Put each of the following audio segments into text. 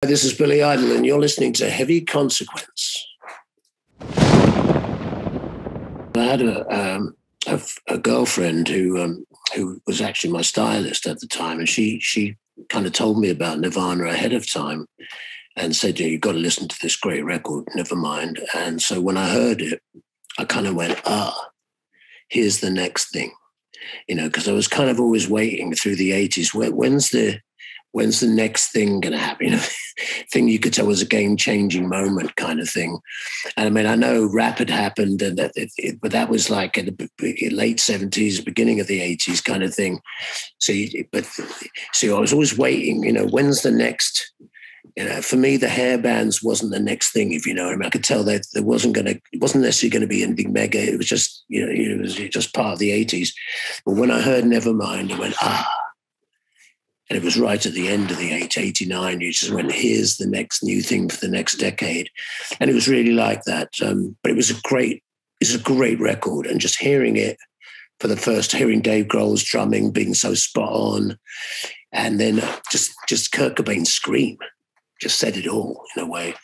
This is Billy Idol, and you're listening to Heavy Consequence. I had a girlfriend who was actually my stylist at the time, and she kind of told me about Nirvana ahead of time and said, you've got to listen to this great record, Nevermind. And so when I heard it, I kind of went, here's the next thing, because I was kind of always waiting through the 80s. When's the next thing going to happen? Thing you could tell was a game-changing moment kind of thing. And I mean, I know rap had happened, and but that was like in the late 70s, beginning of the 80s kind of thing. So I was always waiting, when's the next, for me, the hair bands wasn't the next thing, if you know what I mean. I could tell that it wasn't necessarily going to be anything mega. It was just, it was just part of the 80s. But when I heard Nevermind, I went, and it was right at the end of the 89. You just went, here's the next new thing for the next decade. And it was really like that. But it was a great record. And just hearing it for the first, hearing Dave Grohl's drumming being so spot on. And then just Kurt Cobain scream, just said it all in a way.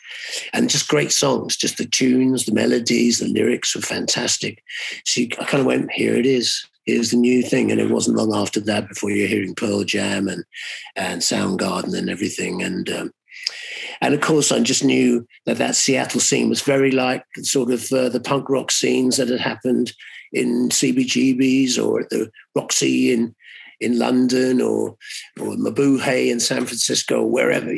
And just great songs, just the tunes, the melodies, the lyrics were fantastic. So I kind of went, here it is. Here's the new thing. And it wasn't long after that before you're hearing Pearl Jam and Soundgarden and everything. And of course, I just knew that Seattle scene was very like sort of the punk rock scenes that had happened in CBGB's or at the Roxy in London or Mabuhay in San Francisco, or wherever,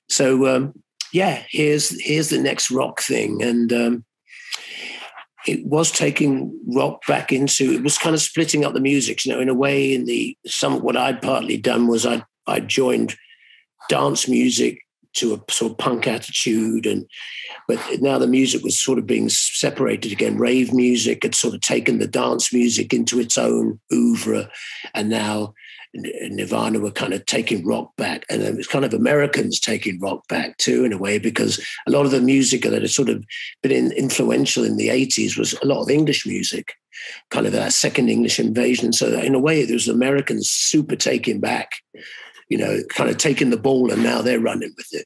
So, here's the next rock thing. And it was taking rock back into, it was kind of splitting up the music, in a way. What I'd partly done was I joined dance music to a sort of punk attitude, but now the music was sort of being separated again. Rave music had sort of taken the dance music into its own oeuvre, and now Nirvana were kind of taking rock back, and it was kind of Americans taking rock back too, in a way, because a lot of the music that had sort of been influential in the 80s was a lot of English music, kind of that second English invasion. So in a way, there was Americans super taking back, kind of taking the ball, and now they're running with it.